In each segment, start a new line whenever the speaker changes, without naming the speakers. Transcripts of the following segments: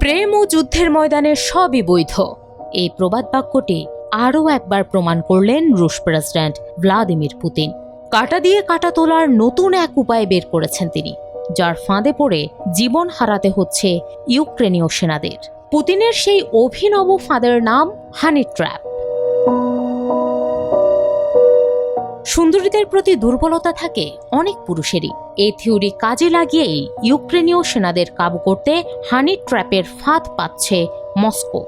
প্রেম ও যুদ্ধের ময়দানে সবই বৈধ, এই প্রবাদ বাক্যটি আরও একবার প্রমাণ করলেন রুশ প্রেসিডেন্ট ভ্লাদিমির পুতিন। কাঁটা দিয়ে কাঁটা তোলার নতুন এক উপায় বের করেছেন তিনি, যার ফাঁদে পড়ে জীবন হারাতে হচ্ছে ইউক্রেনীয় সেনাদের। পুতিনের সেই অভিনব ফাঁদের নাম হানি ট্র্যাপ। সুন্দরীদের প্রতি দুর্বলতা থাকে অনেক পুরুষেরই। এই থিওরি কাজে লাগিয়েই ইউক্রেনীয় সেনাদের কাবু করতে হানি ট্র্যাপের ফাঁদ পাচ্ছে মস্কো।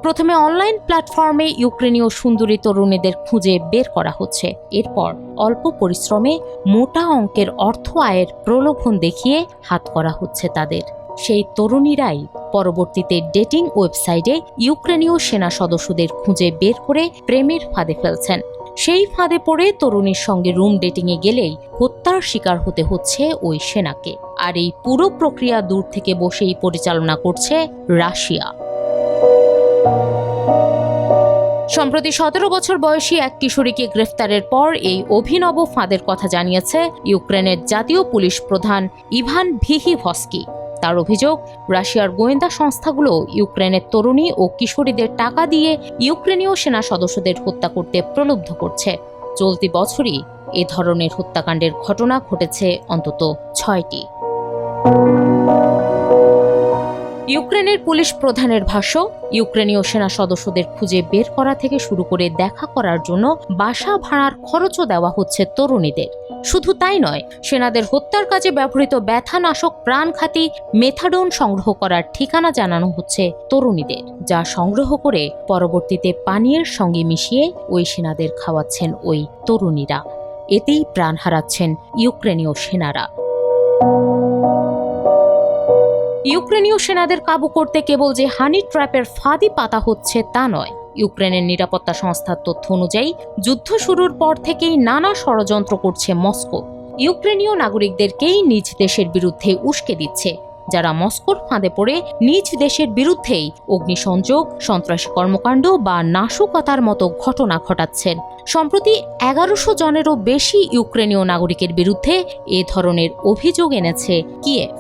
প্রথমে অনলাইন প্ল্যাটফর্মে ইউক্রেনীয় সুন্দরী তরুণীদের খুঁজে বের করা হচ্ছে। এরপর অল্প পরিশ্রমে মোটা অঙ্কের অর্থ আয়ের প্রলোভন দেখিয়ে হাত করা হচ্ছে তাদের। সেই তরুণীরাই পরবর্তীতে ডেটিং ওয়েবসাইটে ইউক্রেনীয় সেনা সদস্যদের খুঁজে বের করে প্রেমের ফাঁদে ফেলছেন। সেই ফাঁদে পড়ে তরুণীর সঙ্গে রুম ডেটিংয়ে গেলেই হত্যার শিকার হতে হচ্ছে ওই সেনাকে। আর এই পুরো প্রক্রিয়া দূর থেকে বসেই পরিচালনা করছে রাশিয়া। সম্প্রতি 17 বছর বয়সী এক কিশোরীকে গ্রেফতারের পর এই অভিনব ফাঁদের কথা জানিয়েছে ইউক্রেনের জাতীয় পুলিশ প্রধান ইভান ভিহিভস্কি। তার অভিযোগ, রাশিয়ার গোয়েন্দা সংস্থাগুলো ইউক্রেনের তরুণী ও কিশোরীদের টাকা দিয়ে ইউক্রেনীয় সেনা সদস্যদের হত্যা করতে প্রলুব্ধ করছে। চলতি বছরই এ ধরনের হত্যাকাণ্ডের ঘটনা ঘটেছে অন্তত 6টি। ইউক্রেনের পুলিশ প্রধানের ভাষ্য, ইউক্রেনীয় সেনা সদস্যদের খুঁজে বের করা থেকে শুরু করে দেখা করার জন্য বাসা ভাড়ার খরচও দেওয়া হচ্ছে তরুণীদের। শুধু তাই নয়, সেনাদের হত্যার কাজে ব্যবহৃত ব্যথানাশক প্রাণঘাতী মেথাডোন সংগ্রহ করার ঠিকানা জানানো হচ্ছে তরুণীদের, যা সংগ্রহ করে পরবর্তীতে পানীয়ের সঙ্গে মিশিয়ে ওই সেনাদের খাওয়াচ্ছেন ওই তরুণীরা। এতেই প্রাণ হারাচ্ছেন ইউক্রেনীয় সেনারা। ইউক্রেনীয় সেনাদের কাবু করতে কেবল যে হানি ট্র্যাপের ফাঁদই পাতা হচ্ছে তা নয়। ইউক্রেনের নিরাপত্তা সংস্থার তথ্য অনুযায়ী যুদ্ধ শুরুর পর থেকেই নানা ষড়যন্ত্র করছে মস্কো। ইউক্রেনীয় নাগরিকদেরকেই নিজ দেশের বিরুদ্ধে উস্কে দিচ্ছে, যারা মস্কোর ফাঁদে পড়ে নিজ দেশের বিরুদ্ধেই অগ্নিসংযোগ, সন্ত্রাসী কর্মকাণ্ড বা নাশকতার মতো ঘটনা ঘটাচ্ছেন। সম্প্রতি 1100 জনেরও বেশি ইউক্রেনীয় নাগরিকের বিরুদ্ধে এ ধরনের অভিযোগ এনেছে কিয়েভ।